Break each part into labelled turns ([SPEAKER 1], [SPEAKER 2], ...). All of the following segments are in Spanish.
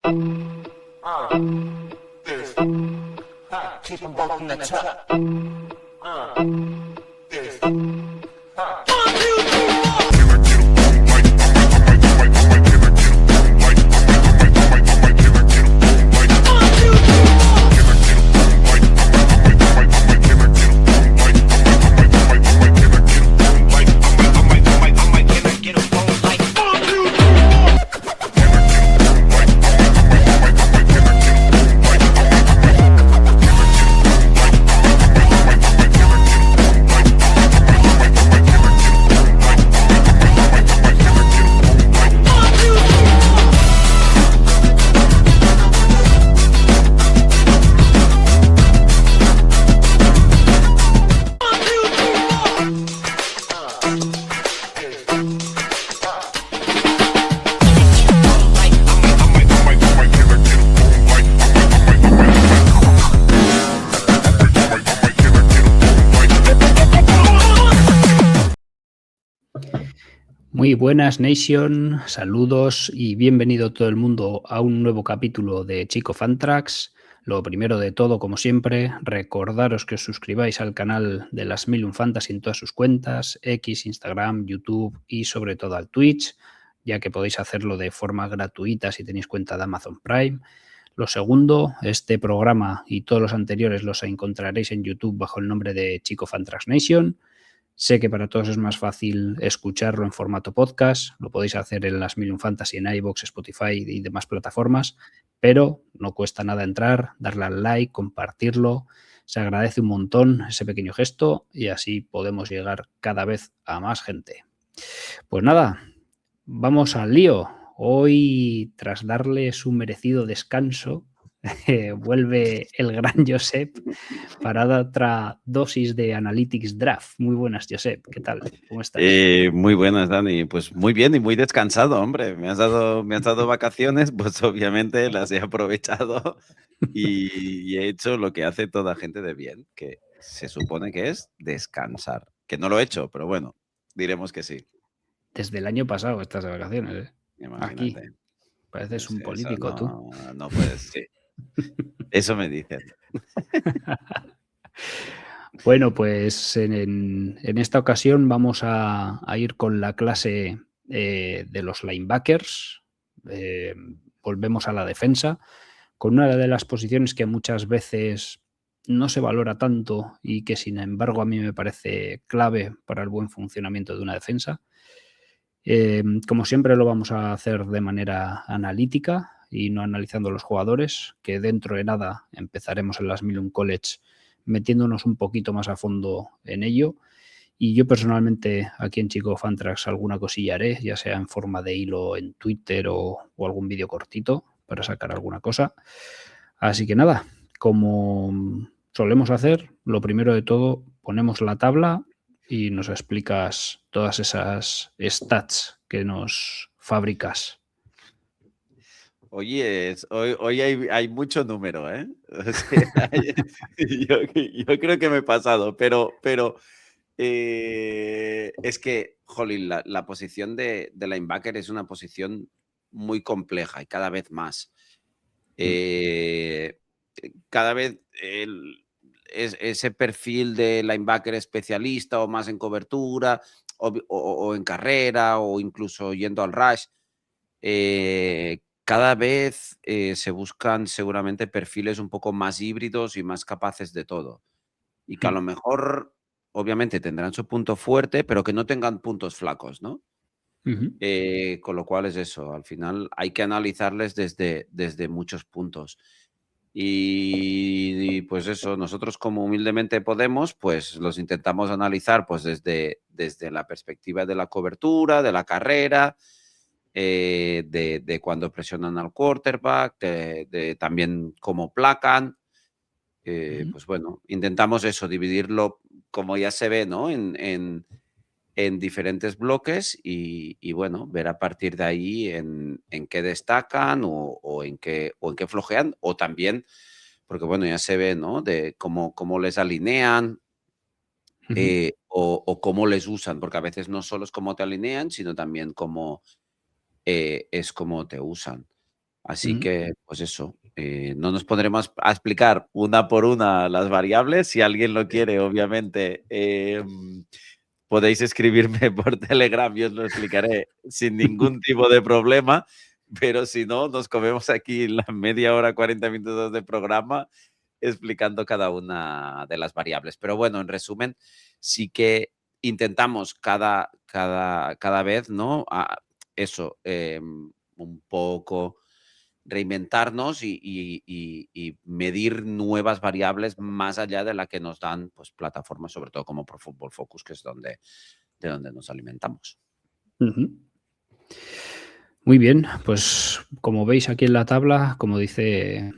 [SPEAKER 1] This. Keep them both in the top. This.
[SPEAKER 2] Muy buenas, Nation, saludos y bienvenido todo el mundo a un nuevo capítulo de Chico Fantrax. Lo primero de todo, como siempre, recordaros que os suscribáis al canal de las Mil y un Fantasy en todas sus cuentas, X, Instagram, YouTube y sobre todo al Twitch, ya que podéis hacerlo de forma gratuita si tenéis cuenta de Amazon Prime. Lo segundo, este programa y todos los anteriores los encontraréis en YouTube bajo el nombre de Chico Fantrax Nation. Sé que para todos es más fácil escucharlo en formato podcast, lo podéis hacer en las Mil y un Fantasy, en iVoox, Spotify y demás plataformas, pero no cuesta nada entrar, darle al like, compartirlo, se agradece un montón ese pequeño gesto y así podemos llegar cada vez a más gente. Pues nada, vamos al lío. Hoy, tras darle su merecido descanso, vuelve el gran Josep para dar otra dosis de Analytics Draft. Muy buenas, Josep. ¿Qué tal? ¿Cómo estás?
[SPEAKER 3] Muy buenas, Dani. Pues muy bien y muy descansado, hombre. Me has dado vacaciones, pues obviamente las he aprovechado y he hecho lo que hace toda gente de bien, que se supone que es descansar. Que no lo he hecho, pero bueno, diremos que sí.
[SPEAKER 2] Desde el año pasado estás de vacaciones, ¿eh? Aquí.
[SPEAKER 3] Imagínate.
[SPEAKER 2] Pareces un
[SPEAKER 3] Eso
[SPEAKER 2] político, tú.
[SPEAKER 3] no puedes, sí. Eso me dicen.
[SPEAKER 2] Bueno, pues en esta ocasión vamos a ir con la clase de los linebackers. Volvemos a la defensa, con una de las posiciones que muchas veces no se valora tanto y que sin embargo a mí me parece clave para el buen funcionamiento de una defensa. Como siempre lo vamos a hacer de manera analítica y no analizando los jugadores, que dentro de nada empezaremos en las Millennium College metiéndonos un poquito más a fondo en ello. Y yo personalmente aquí en Chico Fantrax alguna cosilla haré, ya sea en forma de hilo en Twitter o algún vídeo cortito para sacar alguna cosa. Así que nada, como solemos hacer, lo primero de todo ponemos la tabla y nos explicas todas esas stats que nos fabricas.
[SPEAKER 3] Oye, hoy hay mucho número, ¿eh? O sea, yo creo que me he pasado, pero es que, jolín, la posición de linebacker es una posición muy compleja y cada vez más. Cada vez ese perfil de linebacker especialista o más en cobertura o en carrera o incluso yendo al rush, cada vez se buscan seguramente perfiles un poco más híbridos y más capaces de todo. Y que a lo mejor, obviamente, tendrán su punto fuerte, pero que no tengan puntos flacos, ¿no? Con lo cual es eso, al final hay que analizarles desde muchos puntos. Y pues eso, nosotros como humildemente podemos, pues los intentamos analizar pues desde la perspectiva de la cobertura, de la carrera, de cuando presionan al quarterback, también cómo placan. Pues bueno, intentamos eso, dividirlo como ya se ve, ¿no? En diferentes bloques y bueno, ver a partir de ahí en qué destacan o en qué flojean, o también, porque bueno, ya se ve, ¿no? De cómo les alinean o cómo les usan, porque a veces no solo es cómo te alinean, sino también cómo es cómo te usan. Así
[SPEAKER 2] Mm,
[SPEAKER 3] que, pues eso, no nos pondremos a explicar una por una las variables. Si alguien lo
[SPEAKER 2] sí.
[SPEAKER 3] quiere, obviamente, podéis escribirme por Telegram y os lo explicaré sin ningún tipo de problema. Pero si no, nos comemos aquí la media hora, 40 minutos de programa explicando cada una de las variables. Pero bueno, en resumen, sí que intentamos cada vez, ¿no? Eso, un poco reinventarnos y medir nuevas variables más allá de la que nos dan pues, plataformas, sobre todo como Pro Football Focus, que es de donde nos alimentamos.
[SPEAKER 2] Ujú. Muy bien, pues como veis aquí en la tabla, como dice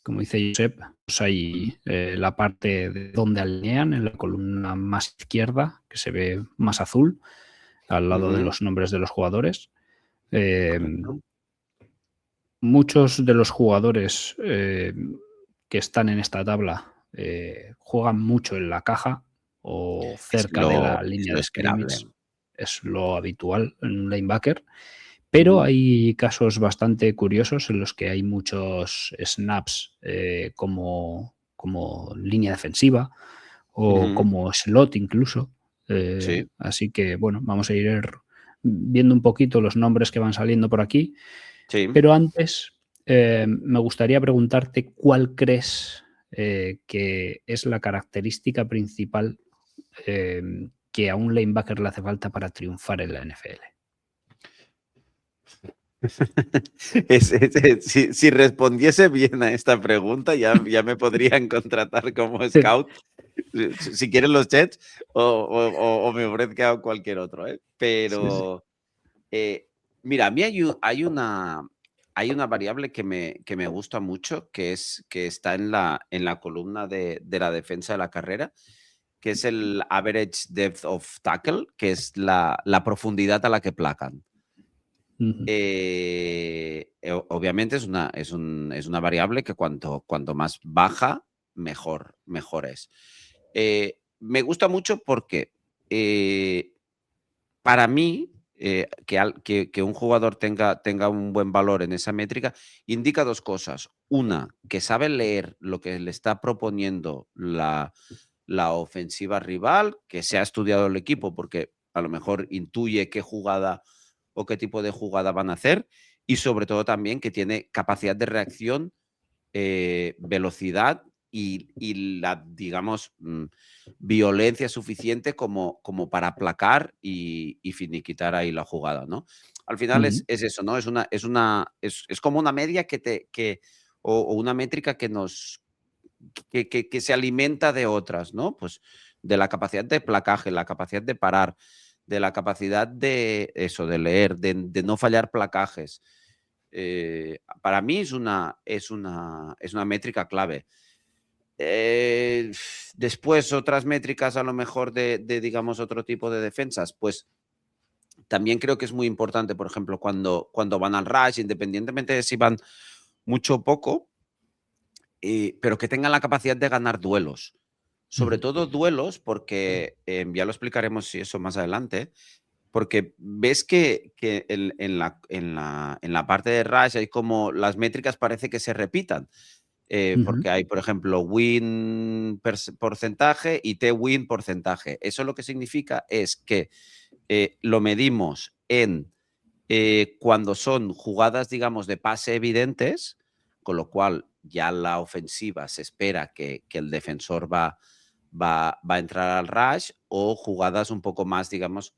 [SPEAKER 2] Josep, pues
[SPEAKER 3] Ujú,
[SPEAKER 2] hay la parte de donde alinean en la columna más izquierda, que se ve más azul, al lado de
[SPEAKER 3] ujú,
[SPEAKER 2] los nombres de los jugadores. Eh,
[SPEAKER 3] correcto.
[SPEAKER 2] Muchos de los jugadores que están en esta tabla juegan mucho en la caja o cerca de la
[SPEAKER 3] Es
[SPEAKER 2] línea
[SPEAKER 3] lo
[SPEAKER 2] de
[SPEAKER 3] esperable.
[SPEAKER 2] scrimmage. Es lo habitual en un linebacker. Pero
[SPEAKER 3] Ujú,
[SPEAKER 2] hay casos bastante curiosos en los que hay muchos snaps como línea defensiva o
[SPEAKER 3] ujú,
[SPEAKER 2] como slot incluso.
[SPEAKER 3] sí,
[SPEAKER 2] Así que, bueno, vamos a ir viendo un poquito los nombres que van saliendo por aquí.
[SPEAKER 3] sí.
[SPEAKER 2] Pero antes, me gustaría preguntarte cuál crees que es la característica principal que a un linebacker le hace falta para triunfar en la NFL.
[SPEAKER 3] Si respondiese bien a esta pregunta, ya me podrían contratar como scout, si quieren los Jets o me ofrezca cualquier otro, ¿eh?
[SPEAKER 2] Sí, sí.
[SPEAKER 3] Pero, mira, a mí hay una variable que me gusta mucho, que está en la columna de la defensa de la carrera, que es el average depth of tackle, que es la profundidad a la que placan.
[SPEAKER 2] Ujú,
[SPEAKER 3] Obviamente es una variable que cuanto más baja, mejor es. Me gusta mucho porque para mí, que un jugador tenga un buen valor en esa métrica, indica dos cosas. Una, que sabe leer lo que le está proponiendo la ofensiva rival, que se ha estudiado el equipo porque a lo mejor intuye qué jugada o qué tipo de jugada van a hacer, y sobre todo también que tiene capacidad de reacción, velocidad y la, digamos, violencia suficiente como para aplacar y finiquitar ahí la jugada, ¿no? Al final
[SPEAKER 2] ujú,
[SPEAKER 3] es eso, ¿no? Es como una media o una métrica que se alimenta de otras, ¿no? Pues de la capacidad de placaje, la capacidad de parar, de la capacidad de eso, de leer, de no fallar placajes. Para mí es una métrica clave. Eh, Después, otras métricas a lo mejor digamos, otro tipo de defensas, pues también creo que es muy importante, por ejemplo, cuando van al rush, independientemente de si van mucho o poco, pero que tengan la capacidad de ganar duelos. Sobre
[SPEAKER 2] ujú,
[SPEAKER 3] todo duelos, porque ya lo explicaremos si eso más adelante, porque ves que en la parte de rush hay como las métricas parece que se repitan.
[SPEAKER 2] ujú,
[SPEAKER 3] Porque hay, por ejemplo, win porcentaje y T-win porcentaje. Eso lo que significa es que lo medimos en cuando son jugadas, digamos, de pase evidentes, con lo cual ya la ofensiva se espera que el defensor va a entrar al rush, o jugadas un poco más, digamos,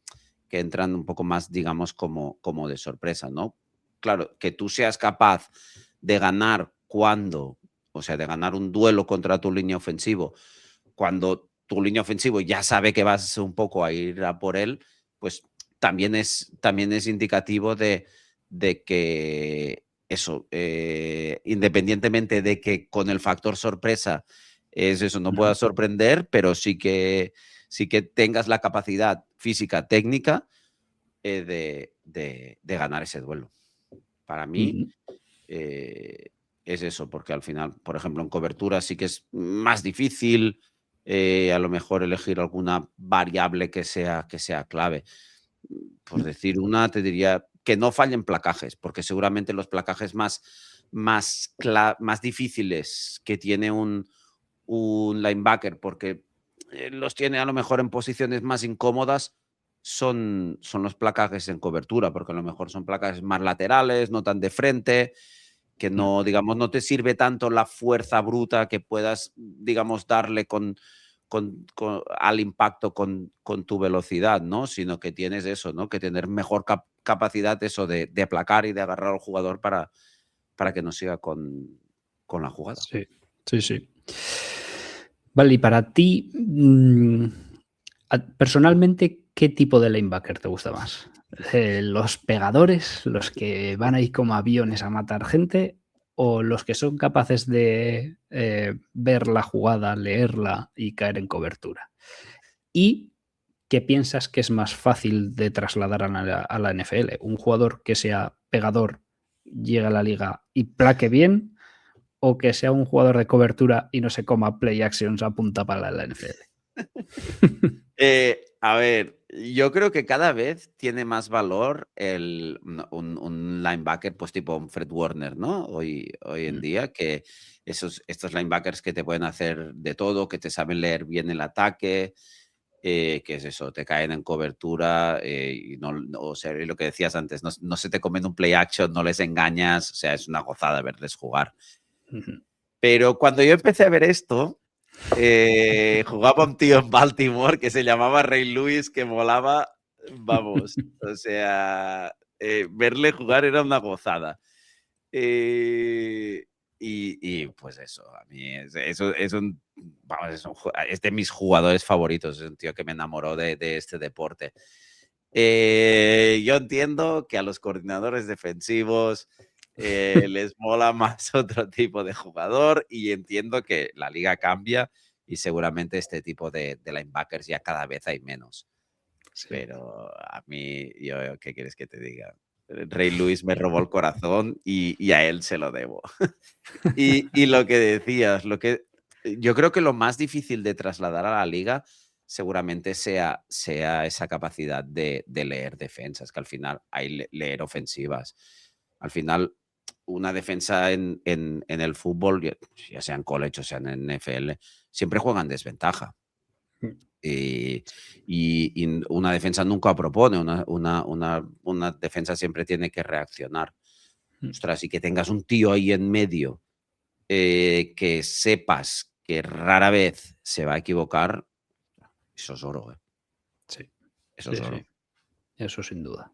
[SPEAKER 3] que entran un poco más, digamos, como de sorpresa, ¿no? Claro, que tú seas capaz de ganar o sea, de ganar un duelo contra tu línea ofensivo, cuando tu línea ofensivo ya sabe que vas un poco a ir a por él, pues también es indicativo de que eso, independientemente de que con el factor sorpresa es eso, no
[SPEAKER 2] ujú,
[SPEAKER 3] pueda sorprender, pero sí que tengas la capacidad física, técnica, de ganar ese duelo. Para mí,
[SPEAKER 2] ujú.
[SPEAKER 3] eh, es eso, porque al final, por ejemplo, en cobertura sí que es más difícil, a lo mejor elegir alguna variable que sea clave. Por decir una, te diría que no fallen placajes, porque seguramente los placajes más difíciles que tiene un linebacker, porque los tiene a lo mejor en posiciones más incómodas, son los placajes en cobertura, porque a lo mejor son placajes más laterales, no tan de frente, que no, digamos, no te sirve tanto la fuerza bruta que puedas, digamos, darle al impacto con tu velocidad, ¿no? Sino que tienes eso, ¿no? Que tener mejor capacidad eso de aplacar y de agarrar al jugador para que no siga con la jugada.
[SPEAKER 2] Sí, sí, sí. Vale, y para ti, personalmente, ¿qué tipo de linebacker te gusta más? ¿Los pegadores, los que van ahí como aviones a matar gente, o los que son capaces de ver la jugada, leerla y caer en cobertura? ¿Y qué piensas que es más fácil de trasladar a la NFL? ¿Un jugador que sea pegador, llegue a la liga y plaque bien? ¿O que sea un jugador de cobertura y no se coma play actions a punta pala en la NFL?
[SPEAKER 3] A ver, yo creo que cada vez tiene más valor un linebacker, pues tipo un Fred Warner, ¿no? Hoy en día, que estos linebackers que te pueden hacer de todo, que te saben leer bien el ataque, que es eso, te caen en cobertura, y o sea, lo que decías antes, no se te comen un play action, no les engañas, o sea, es una gozada verles jugar. Pero cuando yo empecé a ver esto, jugaba un tío en Baltimore que se llamaba Ray Lewis, que molaba, vamos, o sea, verle jugar era una gozada. Y pues eso, a mí es de mis jugadores favoritos, es un tío que me enamoró de este deporte. Yo entiendo que a los coordinadores defensivos les mola más otro tipo de jugador, y entiendo que la liga cambia y seguramente este tipo de linebackers ya cada vez hay menos. Sí. Pero a mí, ¿qué quieres que te diga? Ray Lewis me robó el corazón y a él se lo debo. y lo que decías, yo creo que lo más difícil de trasladar a la liga seguramente sea esa capacidad de leer defensas, que al final hay leer ofensivas. Al final, una defensa en el fútbol, ya sea en college o sea en NFL, siempre juega en desventaja. Y una defensa nunca propone, una defensa siempre tiene que reaccionar. Ostras, y que tengas un tío ahí en medio que sepas que rara vez se va a equivocar, eso es oro, ¿eh?
[SPEAKER 2] Sí.
[SPEAKER 3] Eso es oro.
[SPEAKER 2] Sí. Eso sin duda.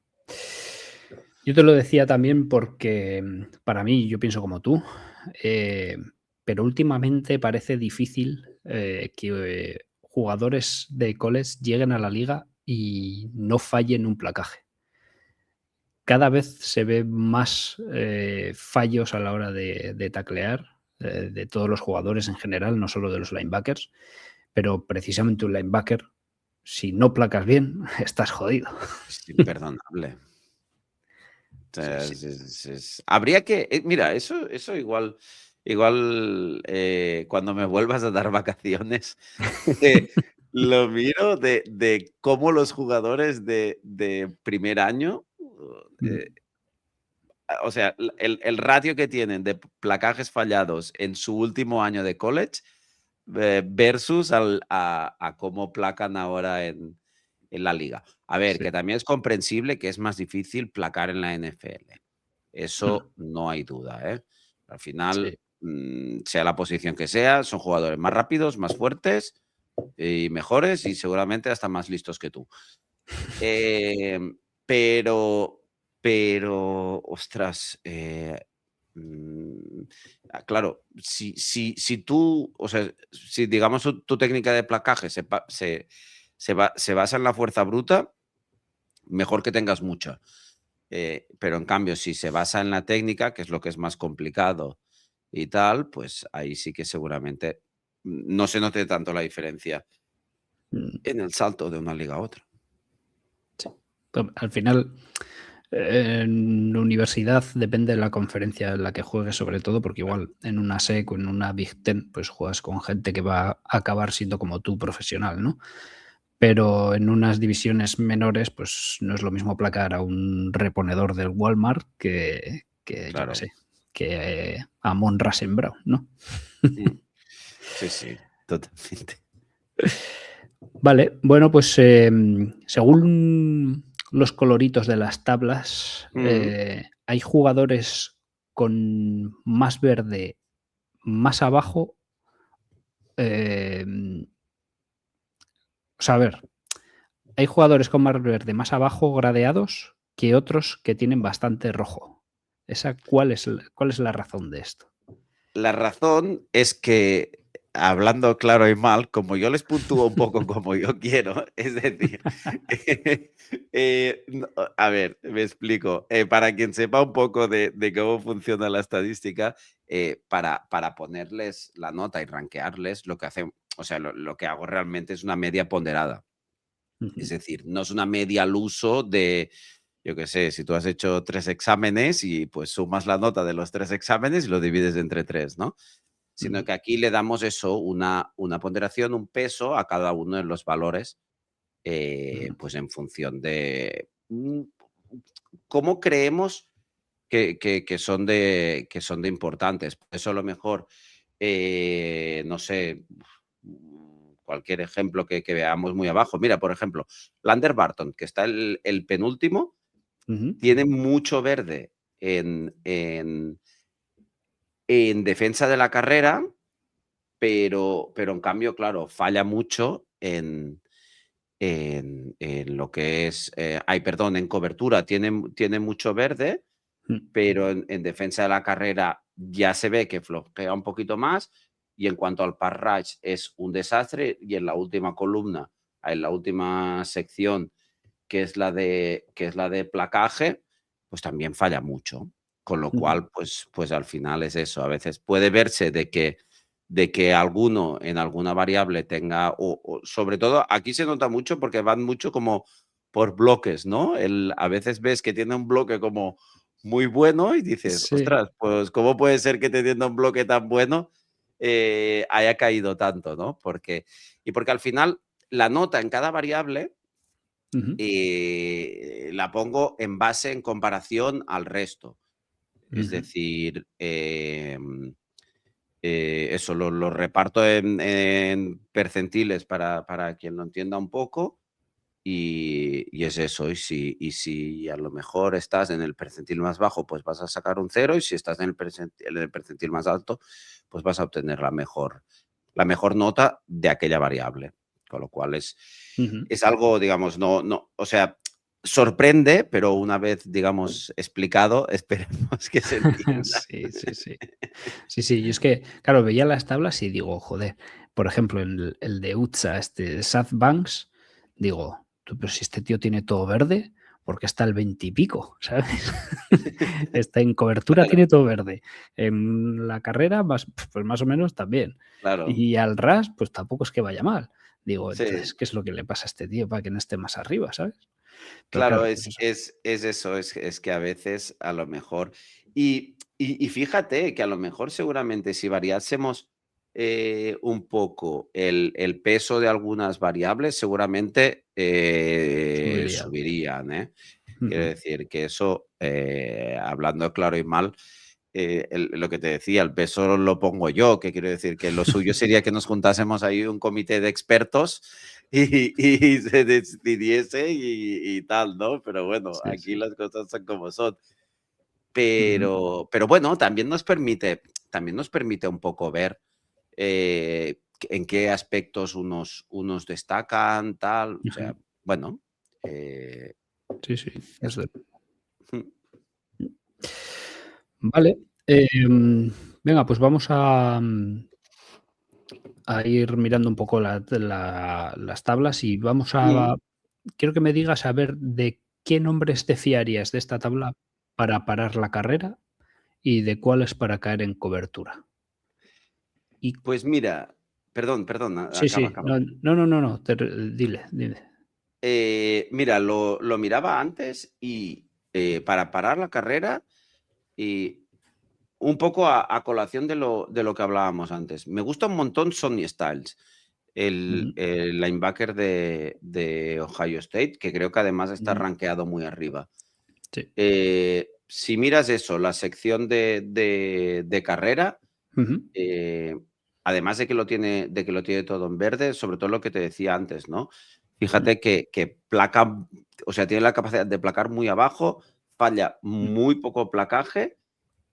[SPEAKER 2] Yo te lo decía también porque para mí, yo pienso como tú, pero últimamente parece difícil que jugadores de college lleguen a la liga y no fallen un placaje. Cada vez se ve más fallos a la hora de taclear, de todos los jugadores en general, no solo de los linebackers, pero precisamente un linebacker, si no placas bien, estás jodido.
[SPEAKER 3] Es imperdonable. O sea,
[SPEAKER 2] Sí.
[SPEAKER 3] Habría que, mira, eso igual cuando me vuelvas a dar vacaciones, lo miro de cómo los jugadores de primer año, o sea, el ratio que tienen de placajes fallados en su último año de college versus a cómo placan ahora en la liga. A ver,
[SPEAKER 2] Sí.
[SPEAKER 3] que también es comprensible que es más difícil placar en la NFL. Eso no hay duda, ¿eh? Al final, sea la posición que sea, son jugadores más rápidos, más fuertes y mejores, y seguramente hasta más listos que tú. Pero, ostras, claro, si tú, o sea, si digamos tu técnica de placaje se basa en la fuerza bruta, mejor que tengas mucha. Pero en cambio, si se basa en la técnica, que es lo que es más complicado y tal, pues ahí sí que seguramente no se note tanto la diferencia en el salto de una liga a otra.
[SPEAKER 2] Sí. Al final, en universidad depende de la conferencia en la que juegues, sobre todo, porque igual en una SEC o en una Big Ten, pues juegas con gente que va a acabar siendo como tú profesional, ¿no? Pero en unas divisiones menores, pues no es lo mismo placar a un reponedor del Walmart que yo
[SPEAKER 3] Claro.
[SPEAKER 2] qué sé, que Amon-Ra St. Brown, ¿no?
[SPEAKER 3] Mm. Sí, sí, totalmente.
[SPEAKER 2] Vale, bueno, pues según los coloritos de las tablas, hay jugadores con más verde más abajo. O sea, a ver, hay jugadores con más verde más abajo gradeados que otros que tienen bastante rojo. ¿Cuál es la razón de esto?
[SPEAKER 3] La razón es que, hablando claro y mal, como yo les puntúo un poco como yo quiero, es decir, no, a ver, me explico. Para quien sepa un poco de cómo funciona la estadística, para ponerles la nota y rankearles, lo que hacen, o sea, lo que hago realmente es una media ponderada. Es decir, no es una media al uso de, yo qué sé, si tú has hecho 3 exámenes y pues sumas la nota de los 3 exámenes y lo divides entre 3, ¿no? Sino que aquí le damos eso, una ponderación, un peso a cada uno de los valores, pues en función de cómo creemos que son de importantes. Por eso a lo mejor, no sé, cualquier ejemplo que veamos muy abajo. Mira, por ejemplo, Lander Barton, que está el penúltimo, tiene mucho verde en defensa de la carrera, pero en cambio, claro, falla mucho en lo que es, perdón, en cobertura tiene mucho verde, pero en defensa de la carrera ya se ve que flojea un poquito más, y en cuanto al pass rush es un desastre, y en la última columna, en la última sección, que es la de placaje, pues también falla mucho. Con lo cual, pues al final es eso. A veces puede verse de que alguno en alguna variable tenga, o sobre todo aquí se nota mucho porque van mucho como por bloques, ¿no? A veces ves que tiene un bloque como muy bueno y dices,
[SPEAKER 2] Sí.
[SPEAKER 3] ostras, pues ¿cómo puede ser que teniendo un bloque tan bueno haya caído tanto, ¿no? Porque al final la nota en cada variable la pongo en base, en comparación al resto. Es decir, eso lo reparto en percentiles para quien lo entienda un poco, y es eso. Y si a lo mejor estás en el percentil más bajo, pues vas a sacar un 0, y si estás en el percentil más alto, pues vas a obtener la mejor nota de aquella variable. Con lo cual es algo, digamos, o sea, sorprende, pero una vez, digamos, explicado, esperemos que se entienda.
[SPEAKER 2] Sí, sí, sí. Sí, sí, yo es que, claro, veía las tablas y digo, joder, por ejemplo, el de UTSA, Seth Banks, digo, pero si este tío tiene todo verde, ¿por qué está el 20 y pico? ¿Sabes? Está en cobertura,
[SPEAKER 3] Claro,
[SPEAKER 2] tiene todo verde. En la carrera, pues más o menos también.
[SPEAKER 3] claro.
[SPEAKER 2] Y al RAS, pues tampoco es que vaya mal. Digo,
[SPEAKER 3] Sí.
[SPEAKER 2] entonces, ¿qué es lo que le pasa a este tío para que no esté más arriba, ¿sabes? Pero
[SPEAKER 3] Claro,
[SPEAKER 2] claro, pues
[SPEAKER 3] es
[SPEAKER 2] eso.
[SPEAKER 3] es es eso, es que a veces, a lo mejor, y fíjate que a lo mejor seguramente si variásemos, un poco el peso de algunas variables, seguramente,
[SPEAKER 2] Subiría.
[SPEAKER 3] subirían, ¿eh? Quiero
[SPEAKER 2] Ujú.
[SPEAKER 3] decir que eso, hablando claro y mal, lo que te decía, el peso lo pongo yo, que quiero decir que lo suyo sería que nos juntásemos ahí un comité de expertos y se decidiese y tal, ¿no? Pero bueno,
[SPEAKER 2] Sí,
[SPEAKER 3] aquí
[SPEAKER 2] sí.
[SPEAKER 3] las cosas son como son.
[SPEAKER 2] Ujú.
[SPEAKER 3] Pero bueno, también nos permite un poco ver en qué aspectos unos destacan, tal. O
[SPEAKER 2] Ujú.
[SPEAKER 3] sea, bueno, eh,
[SPEAKER 2] Sí, sí,
[SPEAKER 3] eso.
[SPEAKER 2] desde vale, venga, pues vamos a ir mirando un poco las tablas y vamos
[SPEAKER 3] Mm.
[SPEAKER 2] quiero que me digas a ver de qué nombres te fiarías de esta tabla para parar la carrera y de cuáles para caer en cobertura. Y
[SPEAKER 3] Pues mira, perdón,
[SPEAKER 2] sí,
[SPEAKER 3] acaba,
[SPEAKER 2] sí,
[SPEAKER 3] acaba.
[SPEAKER 2] no, no, no, no, no, dile, dile.
[SPEAKER 3] Mira, lo miraba antes y para parar la carrera, y un poco a colación de lo que hablábamos antes. Me gusta un montón Sonny Styles,
[SPEAKER 2] Ujú,
[SPEAKER 3] el linebacker de Ohio State, que creo que además está
[SPEAKER 2] ujú,
[SPEAKER 3] rankeado muy arriba.
[SPEAKER 2] sí.
[SPEAKER 3] si miras eso, la sección de carrera,
[SPEAKER 2] Ujú.
[SPEAKER 3] además de que lo tiene todo en verde, sobre todo lo que te decía antes, ¿no?
[SPEAKER 2] Mm,
[SPEAKER 3] Fíjate que placa, o sea, tiene la capacidad de placar muy abajo, falla
[SPEAKER 2] mm.
[SPEAKER 3] muy poco placaje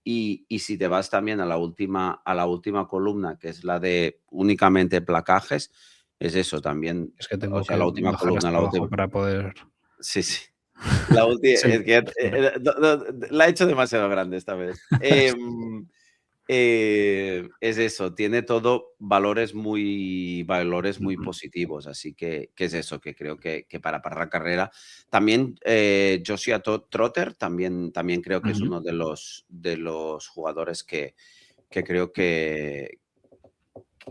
[SPEAKER 3] y si te vas también a la última columna, que es la de únicamente placajes, es eso también,
[SPEAKER 2] Es que
[SPEAKER 3] o
[SPEAKER 2] tengo
[SPEAKER 3] sea,
[SPEAKER 2] que
[SPEAKER 3] la última
[SPEAKER 2] bajar
[SPEAKER 3] columna,
[SPEAKER 2] hasta
[SPEAKER 3] la
[SPEAKER 2] abajo
[SPEAKER 3] última.
[SPEAKER 2] para poder.
[SPEAKER 3] Sí, sí. La última,
[SPEAKER 2] Sí,
[SPEAKER 3] es que
[SPEAKER 2] pero-
[SPEAKER 3] la he hecho demasiado grande esta vez. Es eso, tiene todo valores muy
[SPEAKER 2] Ujú,
[SPEAKER 3] positivos, así que es eso, que creo que para la carrera. También Joshua Trotter, también creo que es
[SPEAKER 2] ujú.
[SPEAKER 3] uno de los jugadores que creo que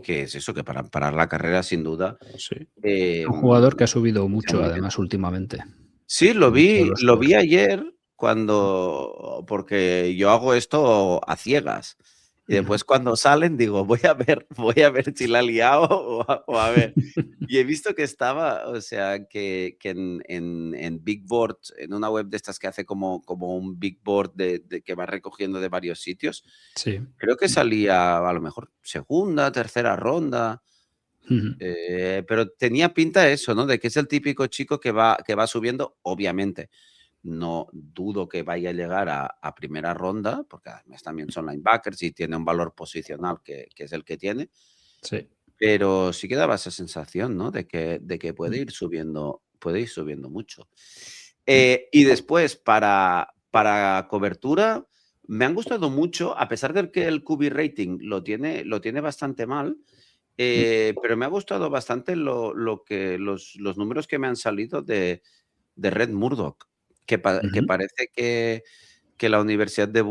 [SPEAKER 3] es eso, que para parar la carrera, sin duda,
[SPEAKER 2] Sí. Un jugador que ha subido
[SPEAKER 3] funciona
[SPEAKER 2] mucho,
[SPEAKER 3] muy bien.
[SPEAKER 2] además, últimamente.
[SPEAKER 3] Sí,
[SPEAKER 2] En todos los
[SPEAKER 3] lo vi
[SPEAKER 2] tours.
[SPEAKER 3] ayer porque yo hago esto a ciegas. Y
[SPEAKER 2] Ujú.
[SPEAKER 3] después cuando salen digo, voy a ver si la ha liado o a ver. Y he visto que estaba, o sea, que en Big Board, en una web de estas que hace como un Big Board de que va recogiendo de varios sitios,
[SPEAKER 2] Sí.
[SPEAKER 3] creo que salía a lo mejor segunda, tercera ronda.
[SPEAKER 2] Ujú.
[SPEAKER 3] Pero tenía pinta eso, ¿no? De que es el típico chico que va subiendo, obviamente. No dudo que vaya a llegar a primera ronda, porque además también son linebackers y tiene un valor posicional que es el que tiene,
[SPEAKER 2] Sí.
[SPEAKER 3] pero sí que daba esa sensación, ¿no? De que
[SPEAKER 2] Mm,
[SPEAKER 3] puede ir subiendo mucho.
[SPEAKER 2] mm,
[SPEAKER 3] Y después, para cobertura, me han gustado mucho, a pesar de que el QB rating lo tiene bastante mal,
[SPEAKER 2] mm,
[SPEAKER 3] pero me ha gustado bastante los números que me han salido de Red Murdoch, que
[SPEAKER 2] ujú.
[SPEAKER 3] parece que la Universidad de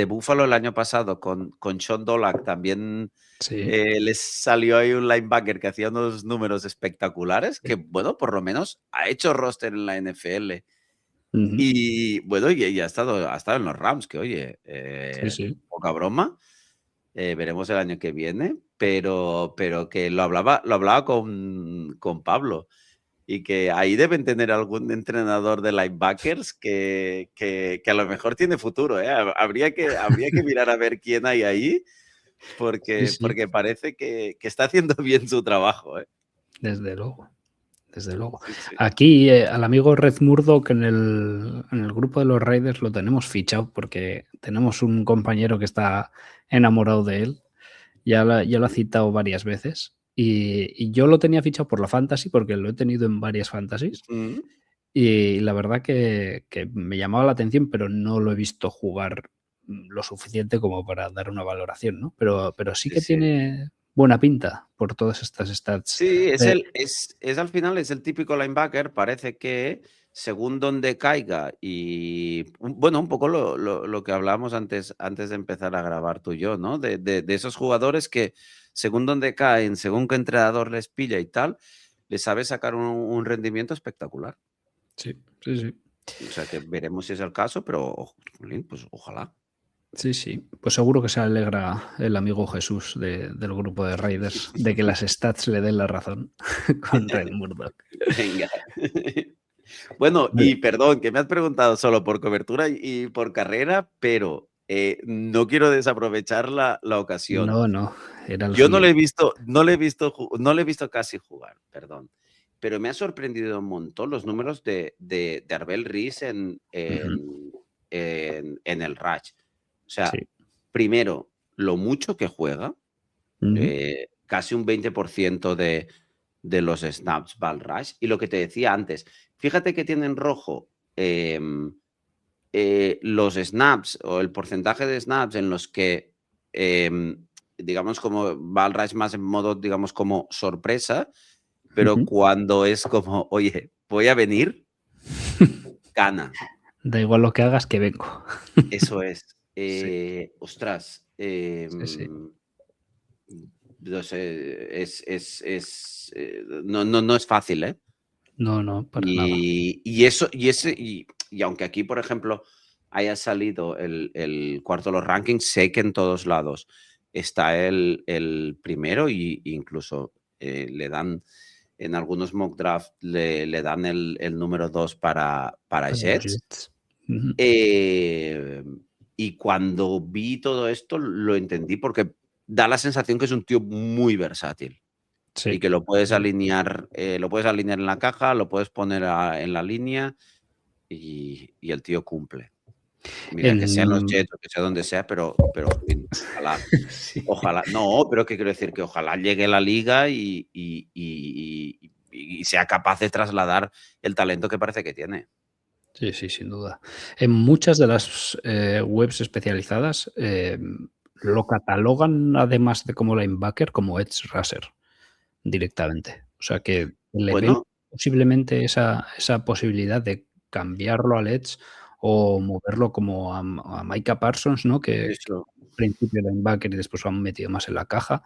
[SPEAKER 3] Buffalo el año pasado con Sean Dolac también
[SPEAKER 2] Sí.
[SPEAKER 3] les salió ahí un linebacker que hacía unos números espectaculares, que bueno, por lo menos ha hecho roster en la NFL.
[SPEAKER 2] Ujú.
[SPEAKER 3] Y bueno, y ha estado en los Rams, que oye,
[SPEAKER 2] Sí, sí.
[SPEAKER 3] poca broma. Veremos el año que viene, pero que lo hablaba con Pablo y que ahí deben tener algún entrenador de linebackers que a lo mejor tiene futuro, ¿eh? Habría que mirar a ver quién hay ahí,
[SPEAKER 2] Sí,
[SPEAKER 3] porque,
[SPEAKER 2] sí.
[SPEAKER 3] porque parece que está haciendo bien su trabajo, ¿eh?
[SPEAKER 2] Desde luego. Desde luego.
[SPEAKER 3] Sí, sí.
[SPEAKER 2] Aquí, al amigo Red Murdoch en el grupo de los Raiders lo tenemos fichado porque tenemos un compañero que está enamorado de él. Ya lo ha citado varias veces. Y yo lo tenía fichado por la fantasy, porque lo he tenido en varias fantasies.
[SPEAKER 3] Ujú.
[SPEAKER 2] Y la verdad que me llamaba la atención, pero no lo he visto jugar lo suficiente como para dar una valoración, ¿no? Pero sí
[SPEAKER 3] Sí,
[SPEAKER 2] que
[SPEAKER 3] sí.
[SPEAKER 2] tiene buena pinta por todas estas stats.
[SPEAKER 3] Sí,
[SPEAKER 2] Eh,
[SPEAKER 3] al final es el típico linebacker, parece que según donde caiga y bueno, un poco lo que hablábamos antes de empezar a grabar tú y yo, ¿no? De esos jugadores que según donde caen, según qué entrenador les pilla y tal, les sabe sacar un rendimiento espectacular.
[SPEAKER 2] sí, sí, sí.
[SPEAKER 3] O sea que veremos si es el caso, pero jolín, pues ojalá.
[SPEAKER 2] Sí, sí. Pues seguro que se alegra el amigo Jesús del grupo de Raiders de que las stats le den la razón con Red Murdoch.
[SPEAKER 3] Venga. Bueno,
[SPEAKER 2] Vale.
[SPEAKER 3] y perdón, que me has preguntado solo por cobertura y por carrera, pero no quiero desaprovechar la ocasión.
[SPEAKER 2] No, no, era lo
[SPEAKER 3] Yo no le he
[SPEAKER 2] siguiente.
[SPEAKER 3] visto, no le he visto casi jugar, perdón. Pero me ha sorprendido un montón los números de Arbel Riz
[SPEAKER 2] Ujú.
[SPEAKER 3] en el Rush. O sea,
[SPEAKER 2] Sí.
[SPEAKER 3] primero, lo mucho que juega,
[SPEAKER 2] Ujú.
[SPEAKER 3] casi un 20% de los snaps va al rush. Y lo que te decía antes, fíjate que tiene en rojo los snaps o el porcentaje de snaps en los que, digamos, como va al rush más en modo, digamos, como sorpresa, pero
[SPEAKER 2] Ujú.
[SPEAKER 3] cuando es como, oye, voy a venir, gana.
[SPEAKER 2] Da igual lo que hagas, que vengo.
[SPEAKER 3] Eso es.
[SPEAKER 2] Sí,
[SPEAKER 3] Ostras,
[SPEAKER 2] sí, sí.
[SPEAKER 3] no sé, no es fácil, ¿eh?
[SPEAKER 2] No, no, para nada.
[SPEAKER 3] Y aunque aquí, por ejemplo, haya salido el cuarto de los rankings, sé que en todos lados está el primero y incluso le dan, en algunos mock draft, le dan el número 2 para
[SPEAKER 2] Para los
[SPEAKER 3] Jets.
[SPEAKER 2] Jets. Ujú.
[SPEAKER 3] Y cuando vi todo esto lo entendí porque da la sensación que es un tío muy versátil y
[SPEAKER 2] Sí.
[SPEAKER 3] que lo puedes alinear en la caja, lo puedes poner en la línea y el tío cumple. Mira, que sea en los
[SPEAKER 2] En
[SPEAKER 3] Jets o que sea donde sea, pero jolín, ojalá.
[SPEAKER 2] sí.
[SPEAKER 3] Ojalá, no, pero ¿qué quiero decir? Que ojalá llegue a la liga y sea capaz de trasladar el talento que parece que tiene.
[SPEAKER 2] Sí, sí, sin duda. En muchas de las, webs especializadas, lo catalogan, además de como linebacker, como edge rusher directamente. O sea, que le ven
[SPEAKER 3] Bueno,
[SPEAKER 2] posiblemente esa posibilidad de cambiarlo al edge o moverlo como a Micah Parsons, ¿no? Que
[SPEAKER 3] eso.
[SPEAKER 2] al principio linebacker y después lo han metido más en la caja.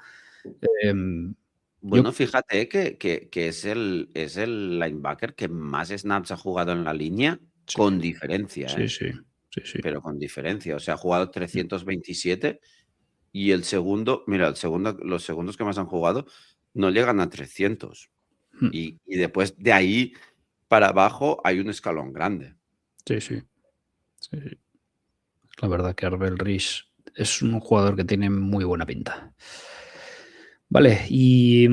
[SPEAKER 2] Em, yo
[SPEAKER 3] Bueno, fíjate que es el linebacker que más snaps ha jugado en la línea,
[SPEAKER 2] sí,
[SPEAKER 3] con diferencia,
[SPEAKER 2] sí, sí, sí, sí.
[SPEAKER 3] pero con diferencia. O sea, ha jugado 327 y el segundo, mira, los segundos que más han jugado no llegan a 300.
[SPEAKER 2] Mm,
[SPEAKER 3] Y después de ahí para abajo hay un escalón grande.
[SPEAKER 2] sí, sí, sí, sí. La verdad que Arbel Risch es un jugador que tiene muy buena pinta. Vale, y,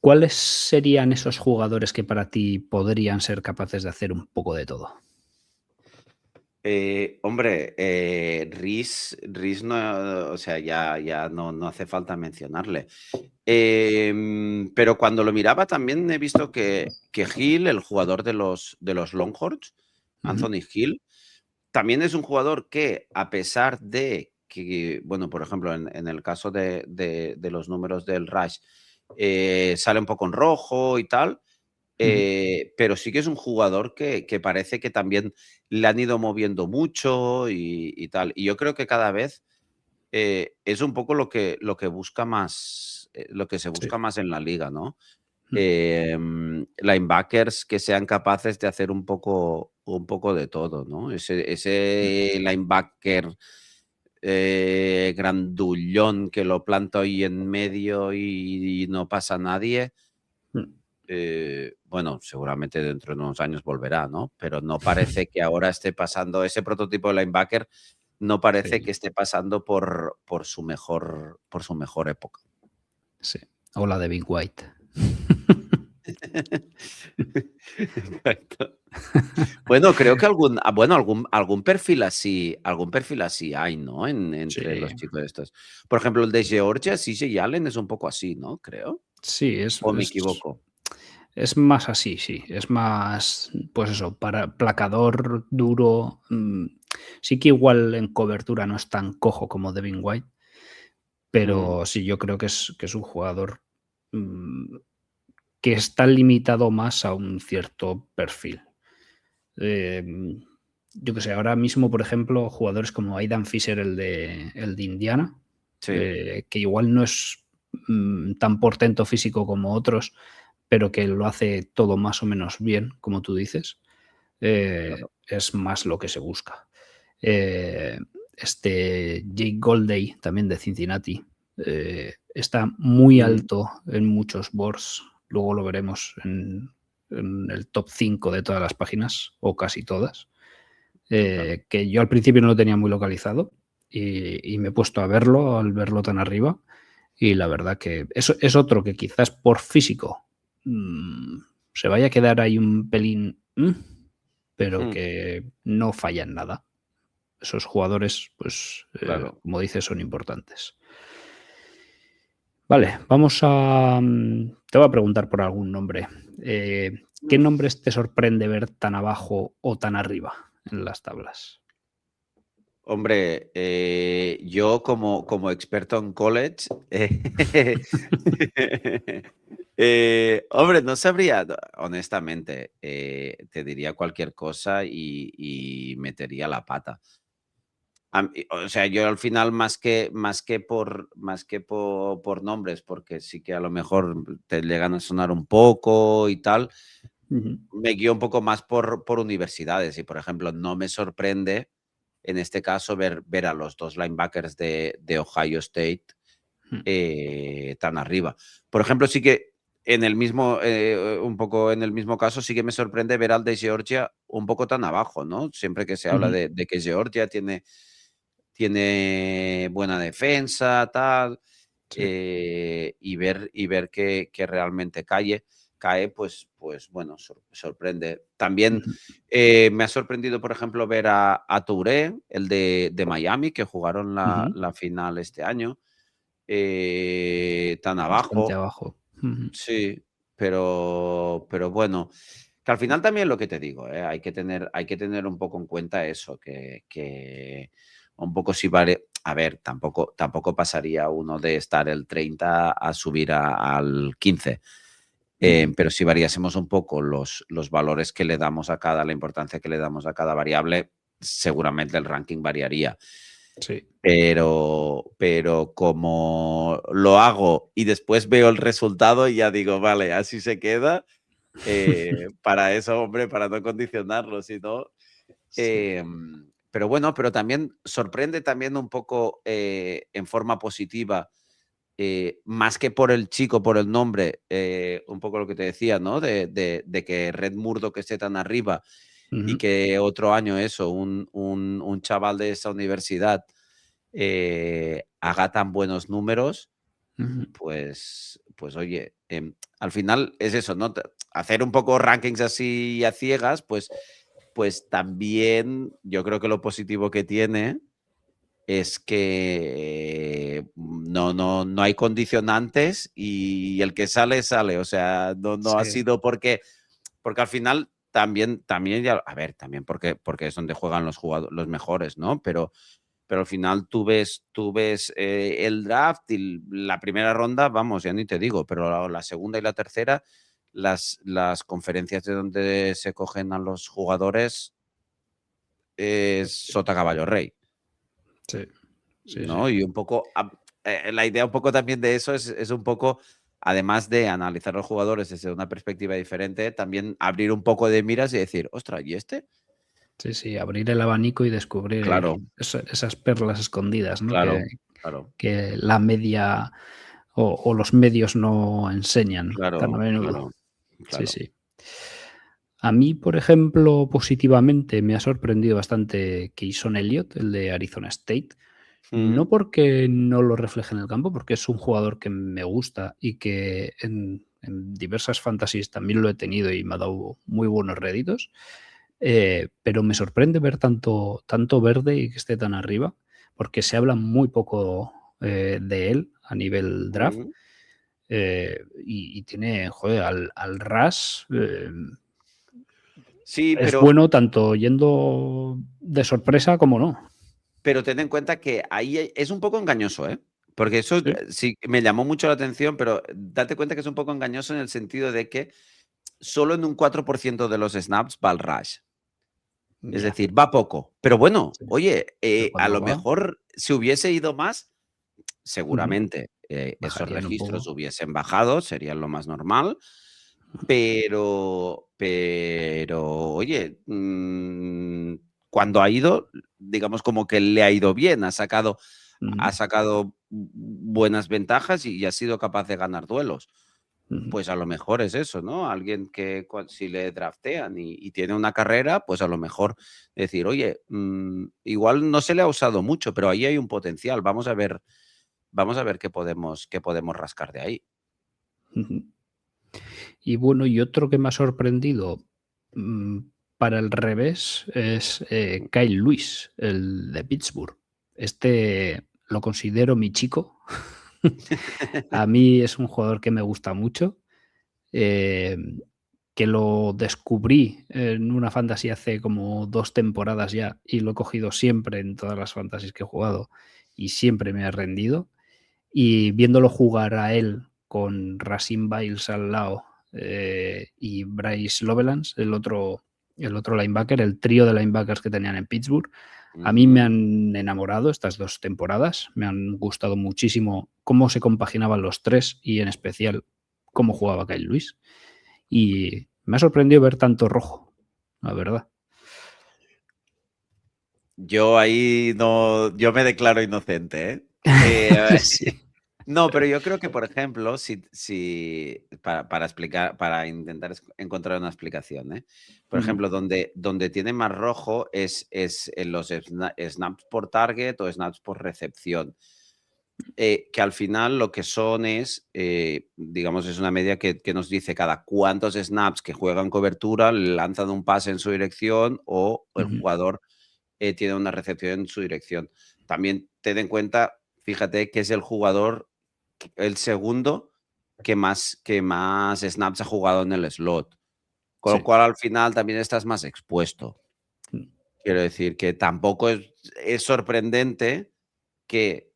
[SPEAKER 2] ¿cuáles serían esos jugadores que para ti podrían ser capaces de hacer un poco de todo?
[SPEAKER 3] Hombre, Riz no, o sea, ya no hace falta mencionarle. Pero cuando lo miraba también he visto que Hill, el jugador de los Longhorns,
[SPEAKER 2] Ujú,
[SPEAKER 3] Anthony Hill, también es un jugador que, a pesar de que, bueno, por ejemplo, en el caso de los números del Rush, sale un poco en rojo y tal,
[SPEAKER 2] ujú.
[SPEAKER 3] pero sí que es un jugador que parece que también le han ido moviendo mucho y tal. Y yo creo que cada vez es un poco lo que busca más, lo que se
[SPEAKER 2] Sí,
[SPEAKER 3] busca más en la liga, ¿no?
[SPEAKER 2] mm,
[SPEAKER 3] Linebackers que sean capaces de hacer un poco de todo, ¿no?
[SPEAKER 2] mm,
[SPEAKER 3] Ese linebacker grandullón que lo planta ahí en medio y no pasa nadie.
[SPEAKER 2] mm.
[SPEAKER 3] Bueno, seguramente dentro de unos años volverá, ¿no? Pero no parece que ahora esté pasando ese prototipo de linebacker, no parece que
[SPEAKER 2] Sí,
[SPEAKER 3] esté pasando por su mejor época.
[SPEAKER 2] sí. O la de Big White.
[SPEAKER 3] Exacto. Bueno, creo que algún perfil así hay, ¿no? Entre
[SPEAKER 2] Sí,
[SPEAKER 3] los chicos estos. Por ejemplo, el de Georgia, CJ Allen es un poco así, ¿no? Creo.
[SPEAKER 2] sí,
[SPEAKER 3] ¿O me equivoco?
[SPEAKER 2] es más así, sí. Es más, pues eso, para placador, duro. Sí que igual en cobertura no es tan cojo como Devin White,
[SPEAKER 3] Mm,
[SPEAKER 2] pero sí, yo creo que es un jugador, mm, que está limitado más a un cierto perfil. Em, yo que sé, ahora mismo, por ejemplo, jugadores como Aidan Fisher, el de Indiana,
[SPEAKER 3] sí,
[SPEAKER 2] que igual no es, tan portento físico como otros, pero que lo hace todo más o menos bien, como tú dices,
[SPEAKER 3] claro.
[SPEAKER 2] es más lo que se busca. Eh, Jake Goldey, también de Cincinnati, está muy
[SPEAKER 3] Mm,
[SPEAKER 2] alto en muchos boards, luego lo veremos en el top 5 de todas las páginas, o casi todas,
[SPEAKER 3] claro.
[SPEAKER 2] que yo al principio no lo tenía muy localizado y me he puesto a verlo al verlo tan arriba y la verdad que eso es otro que quizás por físico, se vaya a quedar ahí un pelín, pero
[SPEAKER 3] Mm,
[SPEAKER 2] que no falla en nada. Esos jugadores, pues,
[SPEAKER 3] claro.
[SPEAKER 2] como dices, son importantes. Vale, vamos a, te voy a preguntar por algún nombre. ¿Qué nombres te sorprende ver tan abajo o tan arriba en las tablas?
[SPEAKER 3] Hombre, yo como experto en college, hombre, no sabría, honestamente, te diría cualquier cosa y metería la pata. O sea, yo al final más que por nombres, porque sí que a lo mejor te llegan a sonar un poco y tal,
[SPEAKER 2] Ujú,
[SPEAKER 3] me guío un poco más por universidades y, por ejemplo, no me sorprende en este caso ver a los 2 linebackers de Ohio State,
[SPEAKER 2] mm,
[SPEAKER 3] tan arriba. Por ejemplo, sí que un poco en el mismo caso, sí que me sorprende ver al de Georgia un poco tan abajo, ¿no? Siempre que se habla
[SPEAKER 2] Ujú.
[SPEAKER 3] de que Georgia tiene buena defensa, tal,
[SPEAKER 2] Sí.
[SPEAKER 3] y ver que realmente cae, pues bueno, sorprende. También
[SPEAKER 2] Ujú.
[SPEAKER 3] me ha sorprendido, por ejemplo, ver a Touré, el de Miami, que jugaron
[SPEAKER 2] Ujú.
[SPEAKER 3] la final este año, tan
[SPEAKER 2] Bastante
[SPEAKER 3] abajo.
[SPEAKER 2] abajo. Ujú.
[SPEAKER 3] Sí, pero bueno, que al final también lo que te digo, hay que tener un poco en cuenta eso, que un poco si vale, a ver, tampoco pasaría uno de estar el 30 a subir al 15,
[SPEAKER 2] Ujú.
[SPEAKER 3] pero si variásemos un poco los valores que le damos a cada, la importancia que le damos a cada variable, seguramente el ranking variaría.
[SPEAKER 2] Sí.
[SPEAKER 3] Pero como lo hago y después veo el resultado y ya digo, vale, así se queda, para eso, hombre, para no condicionarlo, si no,
[SPEAKER 2] Sí.
[SPEAKER 3] pero bueno, pero también sorprende también un poco, en forma positiva, más que por el chico, por el nombre, un poco lo que te decía, ¿no? De que Red Murdoch esté tan arriba y
[SPEAKER 2] Ujú.
[SPEAKER 3] que otro año eso, un chaval de esa universidad haga tan buenos números,
[SPEAKER 2] Ujú.
[SPEAKER 3] pues oye, al final es eso, ¿no? Hacer un poco rankings así a ciegas, pues también yo creo que lo positivo que tiene es que no hay condicionantes y el que sale, sale. O sea, no ha
[SPEAKER 2] Sí.
[SPEAKER 3] sido porque al final también ya, a ver, también porque es donde juegan los mejores, ¿no? Pero al final tú ves el draft y la primera ronda, vamos, ya ni te digo, pero la segunda y la tercera, las conferencias de donde se cogen a los jugadores es sota caballo rey,
[SPEAKER 2] Sí. Sí, sí.
[SPEAKER 3] ¿no? Y un poco, la idea un poco también de eso es un poco, además de analizar a los jugadores desde una perspectiva diferente, también abrir un poco de miras y decir, ostras, ¿y este?
[SPEAKER 2] Sí, sí, abrir el abanico y descubrir
[SPEAKER 3] Claro,
[SPEAKER 2] esas perlas escondidas, ¿no?
[SPEAKER 3] claro, claro,
[SPEAKER 2] Que la media o los medios no enseñan tan a
[SPEAKER 3] claro,
[SPEAKER 2] menudo.
[SPEAKER 3] claro,
[SPEAKER 2] Sí,
[SPEAKER 3] claro.
[SPEAKER 2] sí. A mí, por ejemplo, positivamente me ha sorprendido bastante Keyson Elliott, el de Arizona State. No
[SPEAKER 3] Mm,
[SPEAKER 2] porque no lo refleje en el campo, porque es un jugador que me gusta y que en diversas fantasies también lo he tenido y me ha dado muy buenos réditos. Pero me sorprende ver tanto verde y que esté tan arriba, porque se habla muy poco de él a nivel draft.
[SPEAKER 3] mm.
[SPEAKER 2] Y tiene, joder, al ras.
[SPEAKER 3] Sí,
[SPEAKER 2] Es bueno tanto yendo de sorpresa como no.
[SPEAKER 3] pero ten en cuenta que ahí es un poco engañoso, ¿eh? Porque eso
[SPEAKER 2] Sí,
[SPEAKER 3] sí me llamó mucho la atención, pero date cuenta que es un poco engañoso en el sentido de que solo en un 4% de los snaps va al rush. Es
[SPEAKER 2] ya.
[SPEAKER 3] decir, va poco. Pero bueno,
[SPEAKER 2] Sí.
[SPEAKER 3] oye,
[SPEAKER 2] Pero
[SPEAKER 3] a
[SPEAKER 2] cuando
[SPEAKER 3] lo
[SPEAKER 2] va,
[SPEAKER 3] mejor si hubiese ido más,
[SPEAKER 2] ujú,
[SPEAKER 3] seguramente esos
[SPEAKER 2] bajarían un
[SPEAKER 3] registros
[SPEAKER 2] poco.
[SPEAKER 3] hubiesen bajado, sería lo más normal. Pero oye, cuando ha ido, digamos como que le ha ido bien,
[SPEAKER 2] Ujú,
[SPEAKER 3] ha sacado buenas ventajas y ha sido capaz de ganar duelos.
[SPEAKER 2] ujú,
[SPEAKER 3] Pues a lo mejor es eso, ¿no? Alguien que si le draftean y tiene una carrera, pues a lo mejor decir, oye, igual no se le ha usado mucho, pero ahí hay un potencial. Vamos a ver qué podemos rascar de ahí.
[SPEAKER 2] ujú. Y bueno, y otro que me ha sorprendido, mm, para el revés, es, Kyle Lewis, el de Pittsburgh. Este lo considero mi chico. A mí es un jugador que me gusta mucho, em, que lo descubrí en una fantasy hace como 2 temporadas ya, y lo he cogido siempre en todas las fantasies que he jugado, y siempre me ha rendido. Y viéndolo jugar a él con Racine Biles al lado, y Bryce Lovelace, el otro linebacker, el trío de linebackers que tenían en Pittsburgh, a mí me
[SPEAKER 3] Ujú.
[SPEAKER 2] han enamorado estas 2 temporadas. Me han gustado muchísimo cómo se compaginaban los 3 y, en especial, cómo jugaba Kyle Lewis. Y me ha sorprendido ver tanto rojo, la verdad.
[SPEAKER 3] Yo ahí no, yo me declaro inocente, ¿eh?
[SPEAKER 2] Sí.
[SPEAKER 3] No, pero yo creo que, por ejemplo, para explicar, para intentar encontrar una explicación, ¿eh? Por
[SPEAKER 2] Ujú,
[SPEAKER 3] ejemplo, donde tiene más rojo es en los snaps por target o snaps por recepción. Que al final lo que son es, digamos, es una media que nos dice cada cuántos snaps que juegan cobertura lanzan un pase en su dirección o el
[SPEAKER 2] ujú.
[SPEAKER 3] jugador tiene una recepción en su dirección. También ten en cuenta, fíjate que es el jugador, el segundo que más snaps ha jugado en el slot. Con lo
[SPEAKER 2] Sí.
[SPEAKER 3] cual al final también estás más expuesto.
[SPEAKER 2] Mm.
[SPEAKER 3] Quiero decir que tampoco es sorprendente que